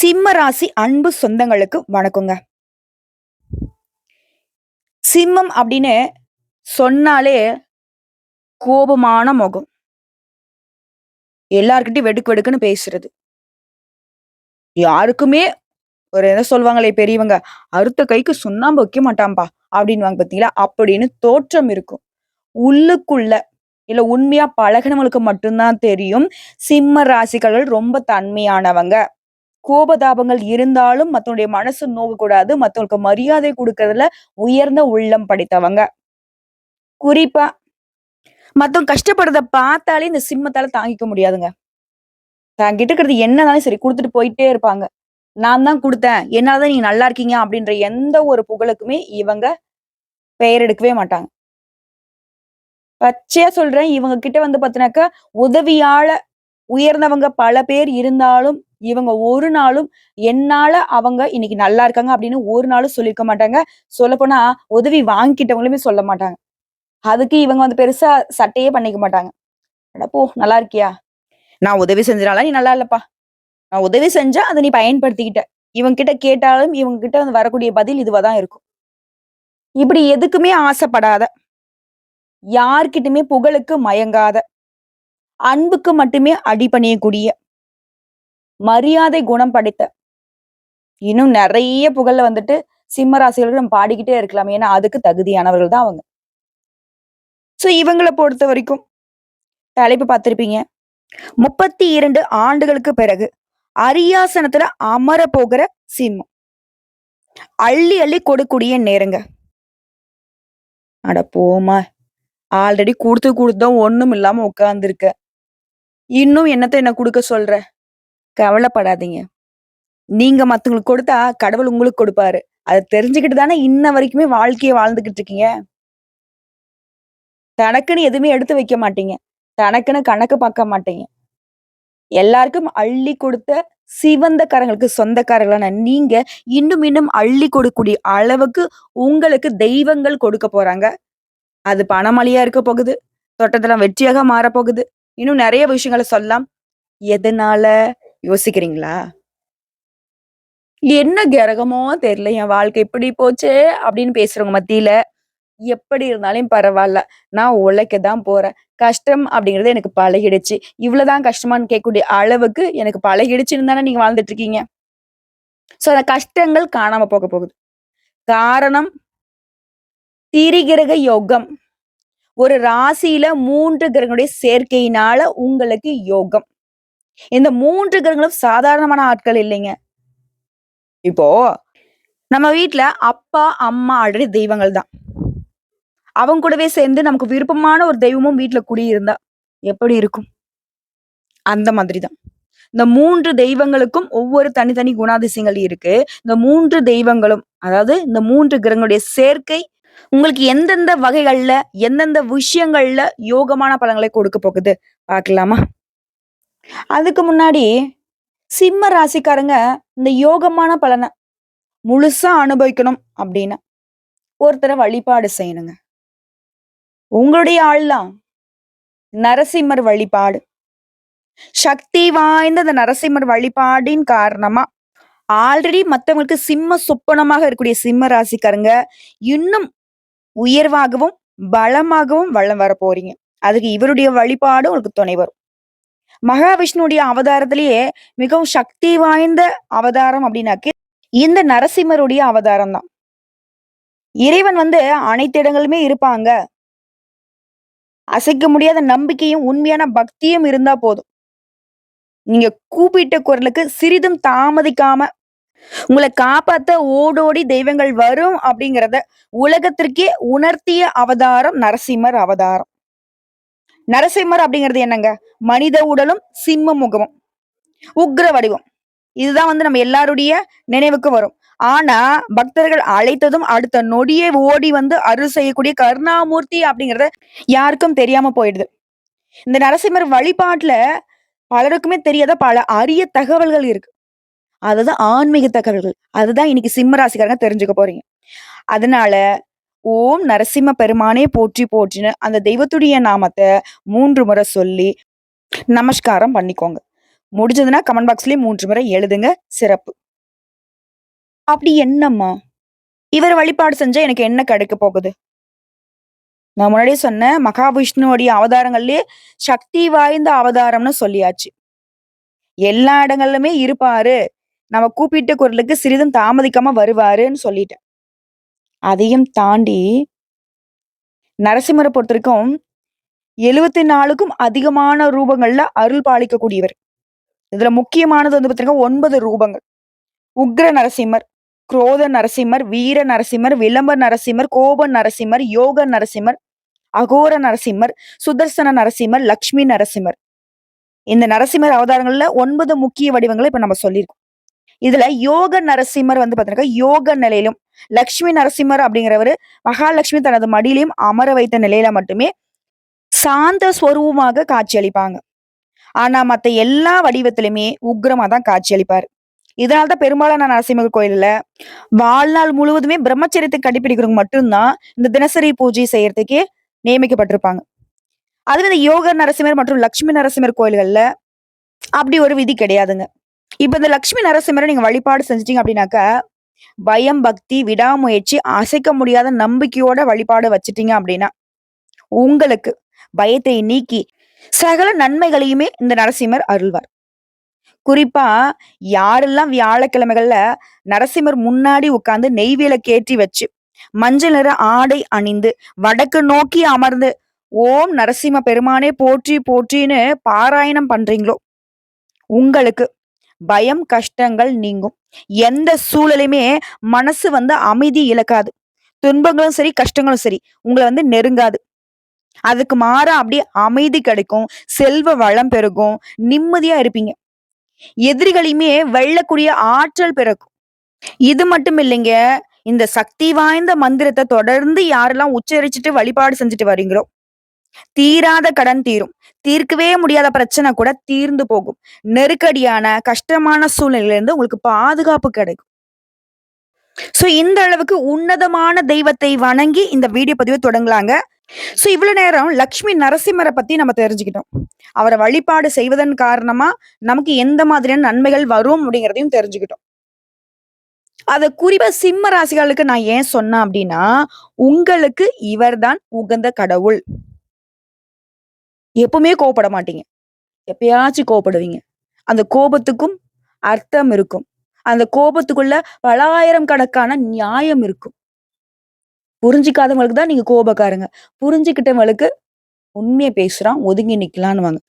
சிம்ம ராசி அன்பு சொந்தங்களுக்கு வணக்கங்க. சிம்மம் அப்படின்னு சொன்னாலே கோபமான முகம். எல்லார்கிட்டயும் வெடுக்கு வெடுக்குன்னு பேசுறது. யாருக்குமே ஒரு என்ன சொல்லுவாங்களே பெரியவங்க, "அறுத்த கைக்கு சுண்ணாம்பு வைக்க மாட்டான்பா" அப்படின்னுவாங்க பார்த்தீங்களா? அப்படின்னு தோற்றம் இருக்கும். உள்ளுக்குள்ள இல்ல உண்மையா பழகுனவங்களுக்கு மட்டும் தான் தெரியும். சிம்ம ராசிக்காரர்கள் ரொம்ப தன்மையானவங்க. கோபதாபங்கள் இருந்தாலும் மத்தவங்களுடைய மனசு நோகக்கூடாது. மத்தவங்களுக்கு மரியாதை குடுக்கறதுல உயர்ந்த உள்ளம் படைத்தவங்க. குறிப்பா மத்தவங்க கஷ்டப்படுறத பார்த்தாலே இந்த சிம்மத்தால தாங்கிக்க முடியாதுங்க. தான்கிட்ட இருக்கிறது என்னனாலும் சரி குடுத்துட்டு போயிட்டே இருப்பாங்க. நான் தான் குடுத்தேன். என்னால தான் நீங்க நல்லா இருக்கீங்க அப்படின்ற எந்த ஒரு புகழுக்குமே இவங்க பெயர் எடுக்கவே மாட்டாங்க. பச்சையா சொல்றேன். இவங்க கிட்ட வந்து பாத்தீனாக்கா, உதவியால உயர்ந்தவங்க பல பேர் இருந்தாலும், இவங்க ஒரு நாளும் என்னால அவங்க இன்னைக்கு நல்லா இருக்காங்க அப்படின்னு ஒரு நாளும் சொல்லியிருக்க மாட்டாங்க. சொல்லப்போனா உதவி வாங்கிக்கிட்டவங்களுமே சொல்ல மாட்டாங்க. அதுக்கு இவங்க வந்து பெருசா சட்டையே பண்ணிக்க மாட்டாங்க. "அட போ நல்லா இருக்கியா? நான் உதவி செஞ்சனால நீ நல்லா இல்லப்பா. நான் உதவி செஞ்சா அத நீ பயன்படுத்திக்கிட்ட." இவங்க கிட்ட கேட்டாலும் இவங்க கிட்ட வந்து வரக்கூடிய பதில் இதுவா தான் இருக்கும். இப்படி எதுக்குமே ஆசைப்படாத, யார்கிட்டயுமே புகழுக்கு மயங்காத, அன்புக்கு மட்டுமே அடிபணியக்கூடிய, மரியாதை குணம் படைத்த, இன்னும் நெறைய புகழ்ல வந்துட்டு சிம்ம ராசிகளுக்கு நம்ம பாடிக்கிட்டே இருக்கலாம். ஏன்னா, அதுக்கு தகுதியானவர்கள் தான் அவங்க. சோ இவங்கள பொறுத்தவரைக்கும் தலைப்பு பார்த்திருப்பீங்க. 32 ஆண்டுகளுக்கு பிறகு அரியாசனத்துல அமர போகிற சிம்மம். அள்ளி அள்ளி கொடுக்கூடிய நேரங்க. அட போம்மா! ஆல்ரெடி குடுத்து குடுத்து தான் ஒண்ணும் இல்லாம உட்கார்ந்துருக்க. இன்னும் என்னத்த என்ன குடுக்க சொல்ற? கவலைப்படாதீங்க. நீங்க மத்தவங்களுக்கு கொடுத்தா கடவுள் உங்களுக்கு கொடுப்பாரு. அத தெரிஞ்சுக்கிட்டு தானே இன்ன வரைக்குமே வாழ்க்கைய வாழ்ந்துகிட்டு இருக்கீங்க. தனக்குன்னு எதுவுமே எடுத்து வைக்க மாட்டீங்க. தனக்குன்னு கணக்கு பார்க்க மாட்டீங்க. எல்லாருக்கும் அள்ளி கொடுத்த சிவந்த கரங்களுக்கு சொந்தக்காரர்களான நீங்க, இன்னும் இன்னும் அள்ளி கொடுக்கக்கூடிய அளவுக்கு உங்களுக்கு தெய்வங்கள் கொடுக்க போறாங்க. அது பணமழையா இருக்க போகுது. தொட்டதெல்லாம் வெற்றியாக மாறப்போகுது. இன்னும் நெறைய விஷயங்கள சொல்லலாம். எதனால யோசிக்கிறீங்களா? என்ன கிரகமோ தெரியல. என் வாழ்க்கை இப்படி போச்சே! அப்படின்னு பேசுறவங்க மத்தியில, எப்படி இருந்தாலும் பரவால்ல. நான் உழைக்க தான் போறேன். கஷ்டம் அப்படிங்கிறது எனக்கு பழகிடுச்சு. இவ்வளவுதான் கஷ்டமான்னு கேட்கக்கூடிய அளவுக்கு எனக்கு பழகிடுச்சுன்னு தானே நீங்க வாழ்ந்துட்டு இருக்கீங்க. சோ அந்த கஷ்டங்கள் காணாம போக போகுது. காரணம் திரிகிரக யோகம். ஒரு ராசியில 3 கிரகங்களுடைய சேர்க்கையினால உங்களுக்கு யோகம். இந்த 3 கிரகங்களும் சாதாரணமான ஆட்கள் இல்லைங்க. இப்போ நம்ம வீட்ல அப்பா, அம்மா ஆல்ரெடி தெய்வங்கள் தான். அவங்க கூடவே சேர்ந்து நமக்கு விருப்பமான ஒரு தெய்வமும் வீட்ல குடியிருந்தா எப்படி இருக்கும்? அந்த மாதிரி தான். இந்த 3 தெய்வங்களுக்கும் ஒவ்வொரு தனித்தனி குணாதிசயங்கள் இருக்கு. இந்த 3 தெய்வங்களும், அதாவது இந்த 3 கிரகங்களுடைய சேர்க்கை உங்களுக்கு எந்தெந்த வகைகள்ல, எந்தெந்த விஷயங்கள்ல யோகமான பலன்களை கொடுக்க போகுது பார்க்கலாமா? அதுக்கு முன்னாடி சிம்ம ராசிக்காரங்க இந்த யோகமான பலன முழுசா அனுபவிக்கணும் அப்டின்னா, ஒருத்தர வழிபாடு செய்யணுங்க. உங்களுடைய ஆள் தான். நரசிம்மர் வழிபாடு. சக்தி வாய்ந்த அந்த நரசிம்மர் வழிபாடின் காரணமா, ஆல்ரெடி மத்தவங்களுக்கு சிம்ம சொப்பனமாக இருக்கக்கூடிய சிம்ம ராசிக்காரங்க, இன்னும் உயர்வாகவும், பலமாகவும் வலம் வரப்போறீங்க. அதுக்கு இவருடைய வழிபாடு உங்களுக்கு துணை வரும். மகாவிஷ்ணுவுடைய அவதாரத்திலேயே மிகவும் சக்தி வாய்ந்த அவதாரம் அப்டின்னாக்க, இந்த நரசிம்மருடைய அவதாரம் தான். இறைவன் வந்து அனைத்து இடங்களிலுமே இருப்பாங்க. அசைக்க முடியாத நம்பிக்கையும், உண்மையான பக்தியும் இருந்தா போதும். நீங்க கூப்பிட்ட குரலுக்கு சிறிதும் தாமதிக்காம உங்கள காப்பாத்த ஓடோடி தெய்வங்கள் வரும் அப்படிங்கிறத உலகத்திற்கே உணர்த்திய அவதாரம் நரசிம்மர் அவதாரம். நரசிம்மர் அப்படிங்கிறது என்னங்க? மனித உடலும், சிம்ம முகமும், உக்கிர வடிவம். இதுதான் வந்து நம்ம எல்லாருடைய நினைவுக்கு வரும். ஆனா, பக்தர்கள் அழைத்ததும் அடுத்த நொடியே ஓடி வந்து அருள் செய்யக்கூடிய கருணாமூர்த்தி அப்படிங்கிறத யாருக்கும் தெரியாம போயிடுது. இந்த நரசிம்மர் வழிபாட்டுல பலருக்குமே தெரியாத பல அரிய தகவல்கள் இருக்கு. அதுதான் ஆன்மீக தகவல்கள். அதுதான் இன்னைக்கு சிம்ம ராசிக்காரங்க தெரிஞ்சுக்க போறீங்க. அதனால, ஓம் நரசிம்ம பெருமானே போற்றி போற்றின்னு அந்த தெய்வத்துடைய நாமத்த 3 முறை சொல்லி நமஸ்காரம் பண்ணிக்கோங்க. முடிஞ்சதுன்னா கமெண்ட் பாக்ஸ்லயும் 3 முறை எழுதுங்க. சிறப்பு. அப்படி என்னம்மா? இவர வழிபாடு செஞ்சா எனக்கு என்ன கிடைக்க போகுது? நான் முன்னாடியே சொன்னேன், மகாவிஷ்ணுவோடைய அவதாரங்கள்லயே சக்தி வாய்ந்த அவதாரம்னு சொல்லியாச்சு. எல்லா இடங்கள்லுமே இருப்பாரு. நம்ம கூப்பிட்ட குரலுக்கு சிறிதும் தாமதிக்காம வருவாருன்னு சொல்லிட்டேன். அதையும் தாண்டி நரசிம்மர பொறுத்தவரைக்கும் 74க்கும் அதிகமான ரூபங்கள்ல அருள் பாலிக்கக்கூடியவர். இதுல முக்கியமானது வந்து பார்த்தீங்கன்னா 9 ரூபங்கள். உக்ர நரசிம்மர், குரோத நரசிம்மர், வீர நரசிம்மர், விளம்ப நரசிம்மர், கோப நரசிம்மர், யோக நரசிம்மர், அகோர நரசிம்மர், சுதர்சன நரசிம்மர், லக்ஷ்மி நரசிம்மர். இந்த நரசிம்மர் அவதாரங்கள்ல 9 முக்கிய வடிவங்கள இப்ப நம்ம சொல்லியிருக்கோம். இதுல யோக நரசிம்மர் வந்து பார்த்தீங்கன்னா, யோக நிலையிலும், லக்ஷ்மி நரசிம்மர் அப்படிங்கிறவரு மகாலட்சுமி தனது மடியிலும் அமர வைத்த நிலையில மட்டுமே சாந்த ஸ்வரூபமாக காட்சியளிப்பாங்க. ஆனா மத்த எல்லா வடிவத்திலுமே உக்கிரமா தான் காட்சியளிப்பாரு. இதனால தான் பெரும்பாலான நரசிம்மர் கோயில்ல வாழ்நாள் முழுவதுமே பிரம்மச்சரியத்தை கடைபிடிக்கிறவங்க மட்டும்தான் இந்த தினசரி பூஜை செய்யறதுக்கே நியமிக்கப்பட்டிருப்பாங்க. அதுவே இந்த யோக நரசிம்மர் மற்றும் லட்சுமி நரசிம்மர் கோயில்கள்ல அப்படி ஒரு விதி கிடையாதுங்க. இப்ப இந்த லட்சுமி நரசிம்மரை நீங்க வழிபாடு செஞ்சுட்டீங்க அப்படின்னாக்கா, பயம், பக்தி, விடாமுயற்சி, அசைக்க முடியாத நம்பிக்கையோட வழிபாடு வச்சுட்டீங்க அப்படின்னா, உங்களுக்கு பயத்தை நீக்கி சகல நன்மைகளையுமே இந்த நரசிம்மர் அருள்வார். குறிப்பா யாரெல்லாம் வியாழக்கிழமைகள்ல நரசிம்மர் முன்னாடி உட்கார்ந்து நெய் விளக்கேற்றி வச்சு, மஞ்சள் நிற ஆடை அணிந்து, வடக்கு நோக்கி அமர்ந்து, ஓம் நரசிம்ம பெருமானே போற்றி போற்றின்னு பாராயணம் பண்றீங்களோ, உங்களுக்கு பயம், கஷ்டங்கள் நீங்கும். எந்த சூழலையுமே மனசு வந்து அமைதி இழக்காது. துன்பங்களும் சரி, கஷ்டங்களும் சரி, உங்கள வந்து நெருங்காது. அதுக்கு மாறா அப்படியே அமைதி கிடைக்கும். செல்வ வளம் பெருகும். நிம்மதியா இருப்பீங்க. எதிரிகளையுமே வெல்லக்கூடிய ஆற்றல் பிறக்கும். இது மட்டும் இல்லைங்க. இந்த சக்தி வாய்ந்த மந்திரத்த தொடர்ந்து யாரெல்லாம் உச்சரிச்சுட்டு வழிபாடு செஞ்சுட்டு வரீங்களோ, தீராத கடன் தீரும். தீர்க்கவே முடியாத பிரச்சனை கூட தீர்ந்து போகும். நெருக்கடியான, கஷ்டமான சூழ்நிலையிலிருந்து உங்களுக்கு பாதுகாப்பு கிடைக்கும். சோ இந்த அளவுக்கு உன்னதமான தெய்வத்தை வணங்கி இந்த வீடியோ பதிவு தொடங்கலாங்க. சோ இவ்வளவு நேரம் லக்ஷ்மி நரசிம்மர பத்தி நம்ம தெரிஞ்சுக்கிட்டோம். அவர வழிபாடு செய்வதன் காரணமா நமக்கு எந்த மாதிரியான நன்மைகள் வரும் அப்படிங்கிறதையும் தெரிஞ்சுக்கிட்டோம். அத குறிப்பா சிம்ம ராசிகளுக்கு நான் ஏன் சொன்னேன் அப்படின்னா, உங்களுக்கு இவர்தான் உகந்த கடவுள். எப்பவுமே கோவப்பட மாட்டீங்க. எப்பயாச்சும் கோவப்படுவீங்க. அந்த கோபத்துக்கும் அர்த்தம் இருக்கும். அந்த கோபத்துக்குள்ள பலாயிரம் கணக்கான நியாயம் இருக்கும். புரிஞ்சுக்காதவங்களுக்கு தான் நீங்க கோபக்காரங்க. புரிஞ்சுக்கிட்டவங்களுக்கு உண்மைய பேசுறான், ஒதுங்கி நிக்கலான்னுவாங்க.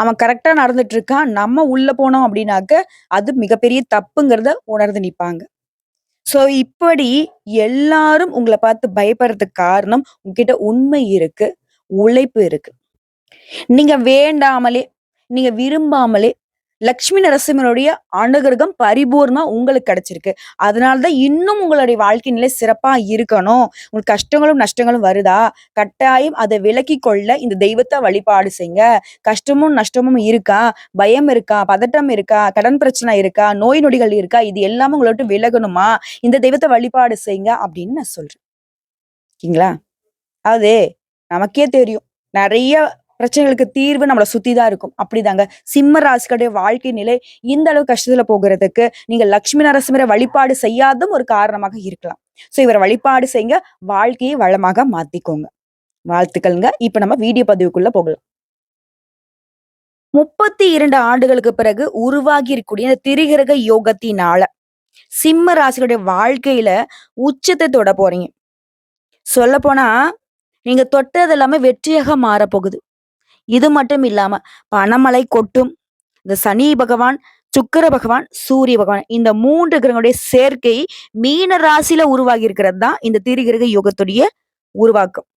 அவன் கரெக்ட்டா நடந்துட்டு இருக்கான். நம்ம உள்ள போனோம் அப்படின்னாக்க, அது மிகப்பெரிய தப்புங்கிறத உணர்ந்து நிப்பாங்க. சோ இப்படி எல்லாரும் உங்கள பார்த்து பயப்படுறதுக்கு காரணம், உங்ககிட்ட உண்மை இருக்கு, உழைப்பு இருக்கு. நீங்க வேண்டாமலே, நீங்க விரும்பாமலே லக்ஷ்மி நரசிம்மருடைய அனுகிரகம் பரிபூர்ணமா உங்களுக்கு கிடைச்சிருக்கு. அதனால தான் இன்னும் உங்களுடைய வாழ்க்கை நிலை சிறப்பா இருக்கணும். உங்களுக்கு கஷ்டங்களும், நஷ்டங்களும் வருதா? கட்டாயம் அத விலக்கிக் கொள்ள இந்த தெய்வத்த வழிபாடு செய்யுங்க. கஷ்டமும், நஷ்டமும் இருக்கா? பயம் இருக்கா? பதட்டம் இருக்கா? கடன் பிரச்சனை இருக்கா? நோய் நொடிகள் இருக்கா? இது எல்லாமே உங்கள விட்டு விலகணுமா? இந்த தெய்வத்த வழிபாடு செய்யுங்க அப்படின்னு நான் சொல்றேன். ஓகேங்களா? அது நமக்கே தெரியும். நெறைய பிரச்சனைகளுக்கு தீர்வு நம்மள சுத்தி தான் இருக்கும். அப்படிதாங்க. சிம்ம ராசிகளுடைய வாழ்க்கை நிலை இந்த அளவு கஷ்டத்துல போகுறதுக்கு, நீங்க லட்சுமி நரசிம்மர வழிபாடு செய்யாததும் ஒரு காரணமாக இருக்கலாம். சோ இவர வழிபாடு செய்யுங்க. வாழ்க்கையை வளமாக மாத்திக்கோங்க. வாழ்த்துக்கள்ங்க. இப்ப நம்ம வீடியோ பதிவுக்குள்ள போகலாம். 32 ஆண்டுகளுக்கு பிறகு உருவாகி இருக்கக்கூடிய இந்த திரிகிரக யோகத்தினால, சிம்ம ராசிகளுடைய வாழ்க்கையில உச்சத்த தொட போறீங்க. சொல்லப்போனா, நீங்க தொட்டது எல்லாமே வெற்றியாக மாறப்போகுது. இது மட்டும் இல்லாம பணமழை கொட்டும். இந்த சனி பகவான், சுக்கிர பகவான், சூரிய பகவான் இந்த 3 கிரகங்களுடைய சேர்க்கை மீன ராசியில உருவாகி இருக்கிறது தான் இந்த திரிகிரக யோகத்துடைய உருவாக்கம்.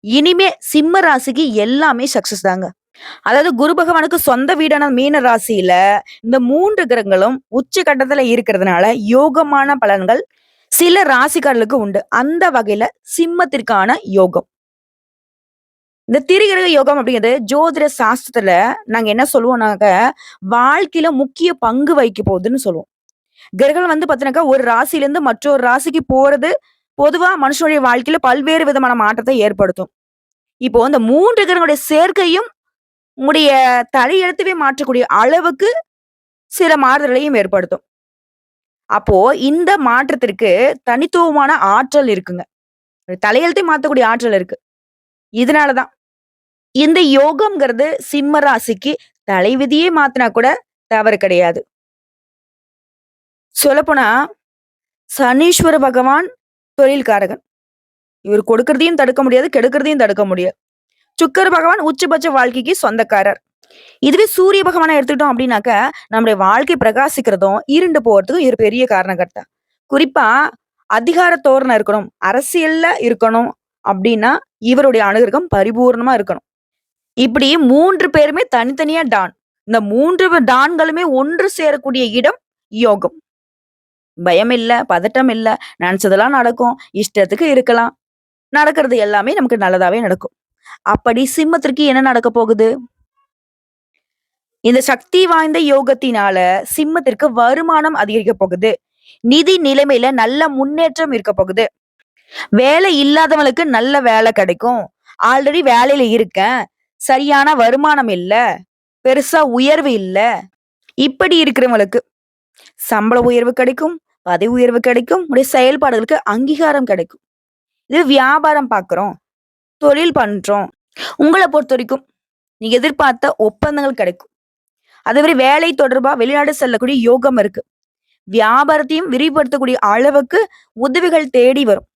இனிமே சிம்ம ராசிக்கு எல்லாமே சக்சஸ் தாங்க. அதாவது குரு பகவானுக்கு சொந்த வீடான மீன ராசியில இந்த 3 கிரகங்களும் உச்ச கட்டத்துல இருக்கிறதுனால யோகமான பலன்கள் சில ராசிக்காரர்களுக்கு உண்டு. அந்த வகையில சிம்மத்திற்கான யோகம். இந்த திரிகிரக யோகம் அப்படிங்கிறது ஜோதிட சாஸ்திரத்துல நாங்க என்ன சொல்லுவோம்னாக்க, வாழ்க்கையில முக்கிய பங்கு வகிக்க போகுதுன்னு சொல்லுவோம். கிரகம் வந்து பாத்தீங்கன்னாக்கா, ஒரு ராசியிலிருந்து மற்றொரு ராசிக்கு போறது, பொதுவா மனுஷனுடைய வாழ்க்கையில பல்வேறு விதமான மாற்றத்தை ஏற்படுத்தும். இப்போ இந்த 3 கிரகங்களுடைய சேர்க்கையும் உங்களுடைய தலையெழுத்தவே மாற்றக்கூடிய அளவுக்கு சில மாறுதலையும் ஏற்படுத்தும். அப்போ இந்த மாற்றத்திற்கு தனித்துவமான ஆற்றல் இருக்குங்க. தலையெழுத்தை மாத்தக்கூடிய ஆற்றல் இருக்கு. இதனால தான் இந்த யோகம்ங்கிறது சிம்ம ராசிக்கு தலைவிதியே மாத்துனா கூட தவறு கிடையாது. சொல்லப்போனா சனீஸ்வர பகவான் தொழில்காரகன். இவர் கொடுக்கிறதையும் தடுக்க முடியாது, கெடுக்கிறதையும் தடுக்க முடியாது. சுக்கிர பகவான் உச்சபட்ச வாழ்க்கைக்கு சொந்தக்காரர். இதுவே சூரிய பகவான எடுத்துக்கிட்டோம் அப்படின்னாக்க, நம்முடைய வாழ்க்கை பிரகாசிக்கிறதும், இருண்டு போறதுக்கும் இவர் பெரிய காரணகர்த்தா. குறிப்பா அதிகார தோரணை இருக்கணும், அரசியல்ல இருக்கணும் அப்படின்னா, இவருடைய அனுகிரகம் பரிபூரணமா இருக்கணும். இப்படி 3 பேருமே தனித்தனியா டான். இந்த 3 டான்களுமே ஒன்று சேரக்கூடிய இடம் யோகம். பயம் இல்ல, பதட்டம் இல்ல, நெனச்சதெல்லாம் நடக்கும், இஷ்டத்துக்கு இருக்கலாம். நடக்கிறது எல்லாமே நமக்கு நல்லதாவே நடக்கும். அப்படி சிம்மத்திற்கு என்ன நடக்க போகுது? இந்த சக்தி வாய்ந்த யோகத்தினால சிம்மத்திற்கு வருமானம் அதிகரிக்க போகுது. நிதி நிலைமையில நல்ல முன்னேற்றம் இருக்க போகுது. வேலை இல்லாதவங்களுக்கு நல்ல வேலை கிடைக்கும். ஆல்ரெடி வேலையில இருக்கேன். சரியான வருமானம் இல்ல. பெருசா உயர்வு இல்ல. இப்படி இருக்கிறவங்களுக்கு சம்பள உயர்வு கிடைக்கும். பதவி உயர்வு கிடைக்கும். உங்களுடைய செயல்பாடுகளுக்கு அங்கீகாரம் கிடைக்கும். இது வியாபாரம் பார்க்குறோம். தொழில் பண்றோம். உங்கள பொறுத்தவரைக்கும் நீங்க எதிர்பார்த்த ஒப்பந்தங்கள் கிடைக்கும். அதேமாரி வேலை தொடர்பா வெளிநாடு செல்லக்கூடிய யோகம் இருக்கு. வியாபாரத்தையும் விரிவுபடுத்தக்கூடிய அளவுக்கு உதவிகள் தேடி வரும்.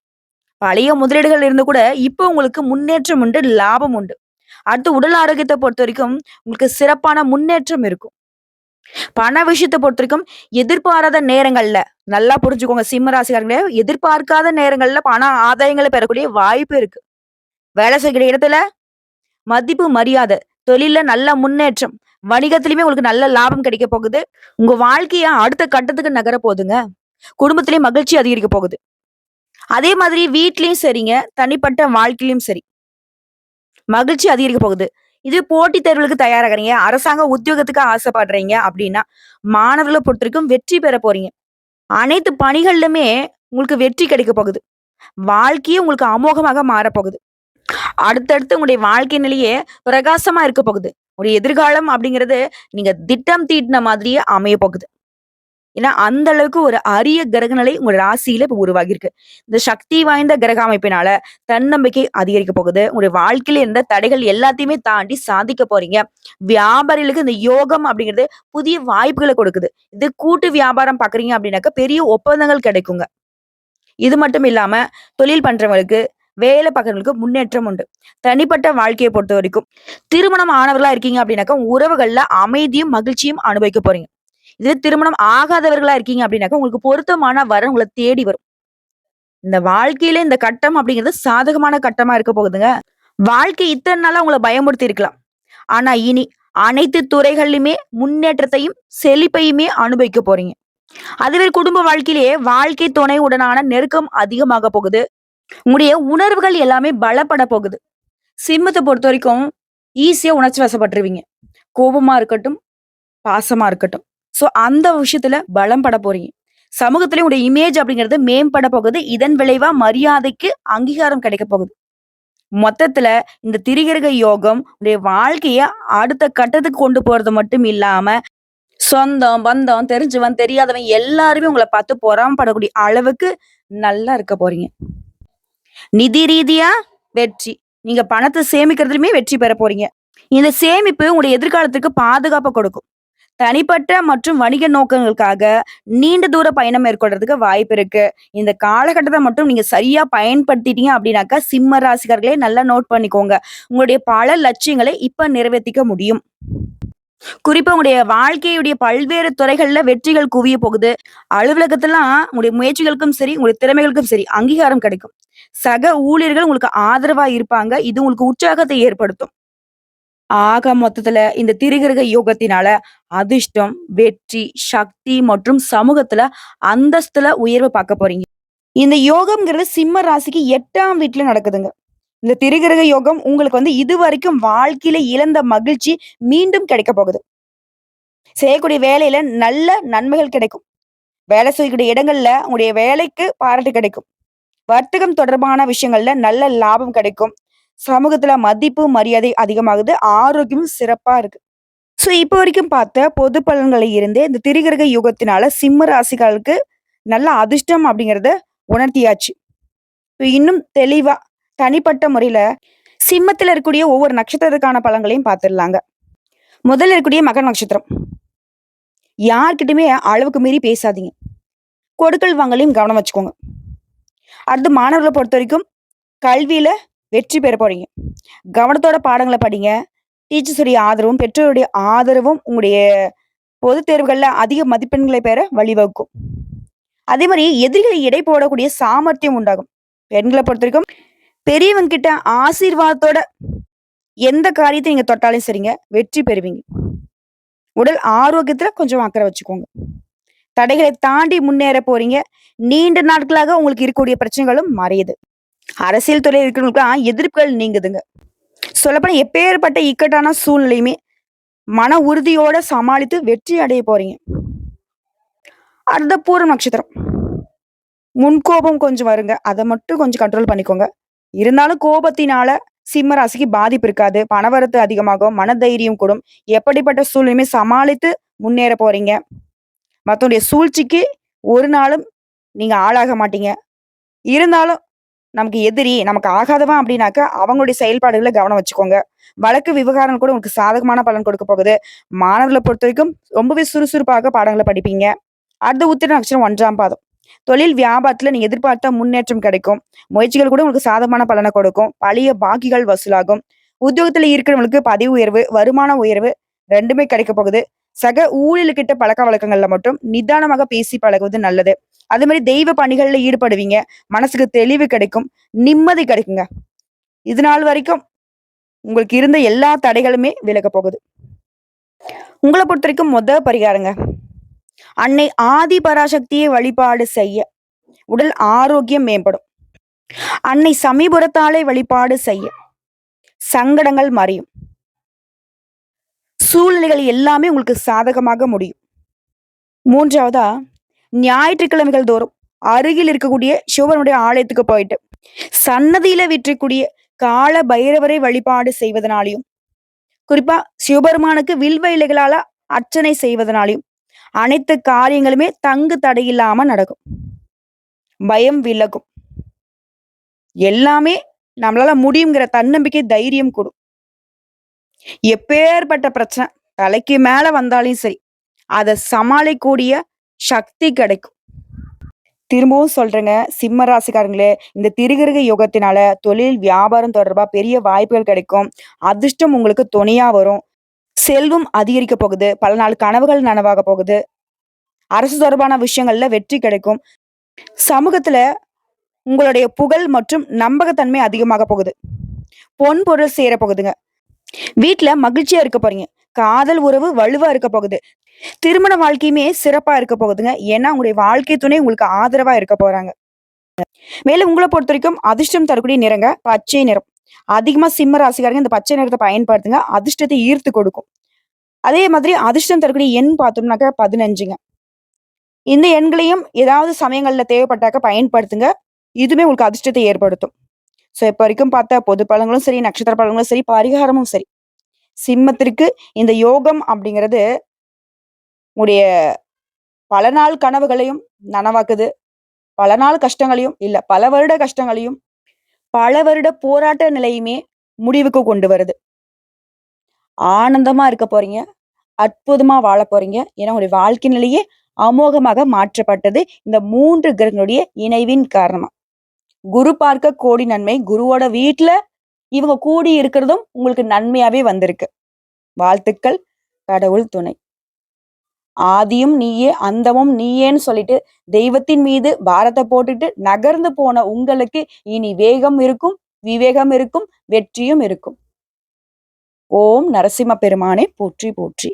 பழைய முதலீடுகள் இருந்து கூட இப்போ உங்களுக்கு முன்னேற்றம் உண்டு, லாபம் உண்டு. அடுத்து உடல் ஆரோக்கியத்தை பொறுத்தவரைக்கும் உங்களுக்கு சிறப்பான முன்னேற்றம் இருக்கும். பண விஷயத்த பொறுத்தவரைக்கும் எதிர்பாராத நேரங்கள்ல நல்லா புரிஞ்சுக்கோங்க சிம்ம ராசிக்காரங்களே, எதிர்பார்க்காத நேரங்கள்ல பண ஆதாயங்களை பெறக்கூடிய வாய்ப்பு இருக்கு. வேலை செய்கிற இடத்துல மதிப்பு, மரியாதை, தொழில்ல நல்ல முன்னேற்றம், வணிகத்திலயுமே உங்களுக்கு நல்ல லாபம் கிடைக்க போகுது. உங்க வாழ்க்கைய அடுத்த கட்டத்துக்கு நகர போகுதுங்க. குடும்பத்திலயும் மகிழ்ச்சி அதிகரிக்க போகுது. அதே மாதிரி வீட்லயும் சரிங்க, தனிப்பட்ட வாழ்க்கையிலயும் சரி. மகிழ்ச்சி அதிகரிக்க போகுது. இது போட்டித் தேர்வுகளுக்கு தயாராகுறீங்க, அரசாங்க உத்தியோகத்துக்கு ஆசைப்படுறீங்க அப்படின்னா, மாணவர்கள பொறுத்தவரைக்கும் வெற்றி பெற போறீங்க. அனைத்து பணிகள்லுமே உங்களுக்கு வெற்றி கிடைக்க போகுது. வாழ்க்கையே உங்களுக்கு அமோகமாக மாறப்போகுது. அடுத்தடுத்து உங்களுடைய வாழ்க்கை நிலையே பிரகாசமா இருக்க போகுது. உங்களுடைய எதிர்காலம் அப்படிங்கிறது நீங்க திட்டம் தீட்டின மாதிரியே அமைய போகுது. ஏன்னா அந்த அளவுக்கு ஒரு அரிய கிரக நிலை உங்க ராசியில இப்ப உருவாகி இருக்கு. இந்த சக்தி வாய்ந்த கிரக அமைப்பினால தன்னம்பிக்கை அதிகரிக்க போகுது. உங்களுடைய வாழ்க்கையில இருந்த தடைகள் எல்லாத்தையுமே தாண்டி சாதிக்க போறீங்க. வியாபாரிகளுக்கு இந்த யோகம் அப்படிங்கிறது புதிய வாய்ப்புகளை கொடுக்குது. இது கூட்டு வியாபாரம் பாக்குறீங்க அப்படின்னாக்க பெரிய ஒப்பந்தங்கள் கிடைக்குங்க. இது மட்டும் இல்லாம தொழில் பண்றவங்களுக்கு வேலை பார்க்கறவங்களுக்கு முன்னேற்றம் உண்டு. தனிப்பட்ட வாழ்க்கையை பொறுத்த வரைக்கும் திருமணம் ஆனவர்களா இருக்கீங்க அப்படின்னாக்கா உறவுகள்ல அமைதியும் மகிழ்ச்சியும் அனுபவிக்க போறீங்க. இதுவே திருமணம் ஆகாதவர்களா இருக்கீங்க அப்படின்னாக்கா உங்களுக்கு பொருத்தமான வரன் உங்களை தேடி வரும். இந்த வாழ்க்கையில இந்த கட்டம் அப்படிங்கிறது சாதகமான கட்டமா இருக்க போகுதுங்க. வாழ்க்கை இத்தனை நாளா உங்களை பயமுறுத்தி இருக்கலாம். ஆனா இனி அனைத்து துறைகளிலுமே முன்னேற்றத்தையும் செழிப்பையுமே அனுபவிக்க போறீங்க. அதுவே குடும்ப வாழ்க்கையிலேயே வாழ்க்கை துணை உடனான நெருக்கம் அதிகமாக போகுது. உங்களுடைய உணர்வுகள் எல்லாமே பலப்பட போகுது. சிம்மத்தை பொறுத்த வரைக்கும் ஈஸியா உணர்ச்சி வசப்பட்டுருவீங்க. கோபமா இருக்கட்டும், பாசமா இருக்கட்டும். சோ அந்த விஷயத்துல பலம் பட போறீங்க. சமூகத்திலே உங்களுடைய இமேஜ் அப்படிங்கிறது மேம்பட போகுது. இதன் விளைவா மரியாதைக்கு அங்கீகாரம் கிடைக்க போகுது. மொத்தத்துல இந்த திரிகிரக யோகம் உடைய வாழ்க்கைய அடுத்த கட்டத்துக்கு கொண்டு போறது மட்டும் இல்லாம சொந்தம், பந்தம், தெரிஞ்சவன், தெரியாதவன் எல்லாருமே உங்கள பார்த்து பொறாமப்படக்கூடிய அளவுக்கு நல்லா இருக்க போறீங்க. நிதி ரீதியா வெற்றி. நீங்க பணத்த சேமிக்கிறதுலயுமே வெற்றி பெற போறீங்க. இந்த சேமிப்பு உங்களுடைய எதிர்காலத்துக்கு பாதுகாப்ப கொடுக்கும். தனிப்பட்ட மற்றும் வணிக நோக்கங்களுக்காக நீண்ட தூர பயணம் மேற்கொள்றதுக்கு வாய்ப்பு இருக்கு. இந்த காலகட்டத்த மட்டும் நீங்க சரியா பயன்படுத்திட்டீங்க அப்படின்னாக்கா, சிம்ம ராசிக்காரர்களே நல்லா நோட் பண்ணிக்கோங்க. உங்களுடைய பல லட்சியங்களை இப்ப நிறைவேத்திக்க முடியும். குறிப்பா உங்களுடைய வாழ்க்கையுடைய பல்வேறு துறைகள்ல வெற்றிகள் குவிய போகுது. அலுவலகத்துலாம் உங்களுடைய முயற்சிகளுக்கும் சரி, உங்களுடைய திறமைகளுக்கும் சரி அங்கீகாரம் கிடைக்கும். சக ஊழியர்கள் உங்களுக்கு ஆதரவா இருப்பாங்க. இது உங்களுக்கு உற்சாகத்தை ஏற்படுத்தும். ஆக மொத்தத்துல இந்த திரிகிரக யோகத்தினால அதிர்ஷ்டம், வெற்றி, சக்தி மற்றும் சமூகத்துல அந்தஸ்துல உயர்வு பார்க்க போறீங்க. இந்த யோகம்ங்கிறது சிம்ம ராசிக்கு 8ஆம் வீட்டுல நடக்குதுங்க. இந்த திரிகிரக யோகம் உங்களுக்கு இதுவரைக்கும் வாழ்க்கையில இழந்த மகிழ்ச்சி மீண்டும் கிடைக்க போகுது. செய்யக்கூடிய வேலையில நல்ல நன்மைகள் கிடைக்கும். வேலை செய்யக்கூடிய இடங்கள்ல உங்களுடைய வேலைக்கு பாராட்டு கிடைக்கும். வர்த்தகம் தொடர்பான விஷயங்கள்ல நல்ல லாபம் கிடைக்கும். சமூகத்துல மதிப்பு, மரியாதை அதிகமாகுது. ஆரோக்கியமும் சிறப்பா இருக்கு. ஸோ இப்போ வரைக்கும் பார்த்த பொது பலன்களை இருந்தே இந்த திரிகிரக யுகத்தினால சிம்ம ராசிகளுக்கு நல்ல அதிர்ஷ்டம் அப்படிங்கிறத உணர்த்தியாச்சு. இப்ப இன்னும் தெளிவா தனிப்பட்ட முறையில சிம்மத்துல இருக்கக்கூடிய ஒவ்வொரு நட்சத்திரத்துக்கான பலன்களையும் பார்த்துடலாங்க. முதல்ல இருக்கக்கூடிய மக நட்சத்திரம். யார்கிட்டயுமே அளவுக்கு மீறி பேசாதீங்க. கொடுக்கல் வாங்கலையும் கவனம் வச்சுக்கோங்க. அடுத்து மாணவர்களை பொறுத்த வரைக்கும் கல்வியில வெற்றி பெற போறீங்க. கவனத்தோட பாடங்களை படிங்க. டீச்சர்ஸுடைய ஆதரவும் பெற்றோருடைய ஆதரவும் உங்களுடைய பொதுத் தேர்வுகள்ல அதிக மதிப்பெண்களை பெற வழிவகுக்கும். அதே மாதிரி எதிரிகளை எடை போடக்கூடிய சாமர்த்தியம் உண்டாகும். பெண்களை பொறுத்த வரைக்கும் பெரியவங்க கிட்ட ஆசீர்வாதத்தோட எந்த காரியத்தை நீங்க தொட்டாலும் சரிங்க, வெற்றி பெறுவீங்க. உடல் ஆரோக்கியத்துல கொஞ்சம் அக்கறை வச்சுக்கோங்க. தடைகளை தாண்டி முன்னேற போறீங்க. நீண்ட நாட்களாக உங்களுக்கு இருக்கக்கூடிய பிரச்சனைகளும் மறையுது. அரசியல் துறையில் இருக்கிறவங்களுக்குலாம் எதிர்ப்புகள் நீங்குதுங்க. சொல்லப்போனா எப்பேற்பட்ட இக்கட்டான சூழ்நிலையுமே மன உறுதியோட சமாளித்து வெற்றி அடைய போறீங்க. அடுத்த பூரம் நட்சத்திரம். முன்கோபம் கொஞ்சம் வருங்க. அதை மட்டும் கொஞ்சம் கண்ட்ரோல் பண்ணிக்கோங்க. இருந்தாலும் கோபத்தினால சிம்ம ராசிக்கு பாதிப்பு இருக்காது. பணவரத்து அதிகமாகும். மனதைரியம் கூடும். எப்படிப்பட்ட சூழ்நிலையுமே சமாளித்து முன்னேற போறீங்க. மத்தவங்களுடைய சூழ்ச்சிக்கு ஒரு நாளும் நீங்க ஆளாக மாட்டீங்க. இருந்தாலும் நமக்கு எதிரி, நமக்கு ஆகாதவன் அப்படின்னாக்க அவங்களுடைய செயல்பாடுகளை கவனம் வச்சுக்கோங்க. வழக்கு விவகாரம் கூட உங்களுக்கு சாதகமான பலன் கொடுக்க போகுது. மாணவர்களை பொறுத்த வரைக்கும் ரொம்பவே சுறுசுறுப்பாக பாடங்களை படிப்பீங்க. அடுத்த உத்திர நட்சத்திரம் 1ஆம் பாதம். தொழில் வியாபாரத்துல நீங்க எதிர்பார்த்த முன்னேற்றம் கிடைக்கும். முயற்சிகள் கூட உங்களுக்கு சாதகமான பலனை கொடுக்கும். பழைய பாக்கிகள் வசூலாகும். உத்தியோகத்துல இருக்கிறவங்களுக்கு பதவி உயர்வு, வருமான உயர்வு 2மே கிடைக்க போகுது. சக ஊழியர்கிட்ட பழக்க வழக்கங்கள்ல மட்டும் நிதானமாக பேசி பழகுவது நல்லது. அதே மாதிரி தெய்வ பணிகள்ல ஈடுபடுவீங்க. மனசுக்கு தெளிவு கிடைக்கும். நிம்மதி கிடைக்குங்க. இது நாள் வரைக்கும் உங்களுக்கு இருந்த எல்லா தடைகளுமே விலக போகுது. உங்களை பொறுத்த வரைக்கும் பரிகாரங்க. அன்னை ஆதி பராசக்தியை வழிபாடு செய்ய உடல் ஆரோக்கியம் மேம்படும். அன்னை சமீபுரத்தாலே வழிபாடு செய்ய சங்கடங்கள் மறையும். சூழ்நிலைகள் எல்லாமே உங்களுக்கு சாதகமாக முடியும். 3ஆவதா ஞாயிற்றுக்கிழமைகள் தோறும் அருகில் இருக்கக்கூடிய சிவனுடைய ஆலயத்துக்கு போயிட்டு சன்னதியில விற்றக்கூடிய கால பைரவரை வழிபாடு செய்வதனாலையும், குறிப்பா சிவபெருமானுக்கு வில்வ இலைகளால அர்ச்சனை செய்வதனாலையும் அனைத்து காரியங்களுமே தங்கு தடையில்லாம நடக்கும். பயம் விலகும். எல்லாமே நம்மளால முடியுங்கிற தன்னம்பிக்கை, தைரியம் கூடும். எப்பேற்பட்ட பிரச்சனை தலைக்கு மேல வந்தாலும் சரி, அதை சமாளிக்கக்கூடிய சக்தி கிடைக்கும். திரும்பவும் சொல்றேங்க, சிம்ம ராசிக்காரங்களே, இந்த திரிகிரக யோகத்தினால தொழில் வியாபாரம் தொடர்பா பெரிய வாய்ப்புகள் கிடைக்கும். அதிர்ஷ்டம் உங்களுக்கு துணையா வரும். செல்வம் அதிகரிக்க போகுது. பல நாள் கனவுகள் நனவாக போகுது. அரசு தொடர்பான விஷயங்கள்ல வெற்றி கிடைக்கும். சமூகத்துல உங்களுடைய புகழ் மற்றும் நம்பகத்தன்மை அதிகமாக போகுது. பொன் பொருள் சேர போகுதுங்க. வீட்டுல மகிழ்ச்சியா இருக்க போறீங்க. காதல் உறவு வலுவா இருக்க போகுது. திருமண வாழ்க்கையுமே சிறப்பா இருக்க போகுதுங்க. ஏன்னா உங்களுடைய வாழ்க்கை துணை உங்களுக்கு ஆதரவா இருக்க போறாங்க. மேலும் உங்களை பொறுத்த வரைக்கும் அதிர்ஷ்டம் தரக்கூடிய நிறங்க பச்சை நிறம். அதிகமா சிம்ம ராசிக்காரங்க இந்த பச்சை நிறத்தை பயன்படுத்துங்க. அதிர்ஷ்டத்தை ஈர்த்து கொடுக்கும். அதே மாதிரி அதிர்ஷ்டம் தரக்கூடிய எண் பார்த்தோம்னாக்க 15ங்க. இந்த எண்களையும் ஏதாவது சமயங்கள்ல தேவைப்பட்டாக்க பயன்படுத்துங்க. இதுவுமே உங்களுக்கு அதிர்ஷ்டத்தை ஏற்படுத்தும். ஸோ இப்போ வரைக்கும் பார்த்த பொது பலன்களும் சரி, நட்சத்திர பலன்களும் சரி, பரிகாரமும் சரி, சிம்மத்திற்கு இந்த யோகம் அப்படிங்கிறது உங்களுடைய பல நாள் கனவுகளையும் நனவாக்குது. பல நாள் கஷ்டங்களையும் இல்ல, பல வருட கஷ்டங்களையும் பல வருட போராட்ட நிலையுமே முடிவுக்கு கொண்டு வருது. ஆனந்தமா இருக்க போறீங்க. அற்புதமா வாழ போறீங்க. ஏன்னா உங்களுடைய வாழ்க்கை நிலையே அமோகமாக மாற்றப்பட்டது இந்த 3 கிரகங்களுடைய இணைவின் காரணமா. குரு பார்க்க கோடி நன்மை. குருவோட வீட்டுல இவங்க கூடி இருக்கிறதும் உங்களுக்கு நன்மையாவே வந்திருக்கு. வாழ்த்துக்கள். கடவுள் துணை. ஆதியும் நீயே அந்தமும் நீயேன்னு சொல்லிட்டு தெய்வத்தின் மீது பாரத்தை போட்டுட்டு நகர்ந்து போன உங்களுக்கு இனி வேகம் இருக்கும், விவேகம் இருக்கும், வெற்றியும் இருக்கும். ஓம் நரசிம்ம பெருமானே போற்றி போற்றி.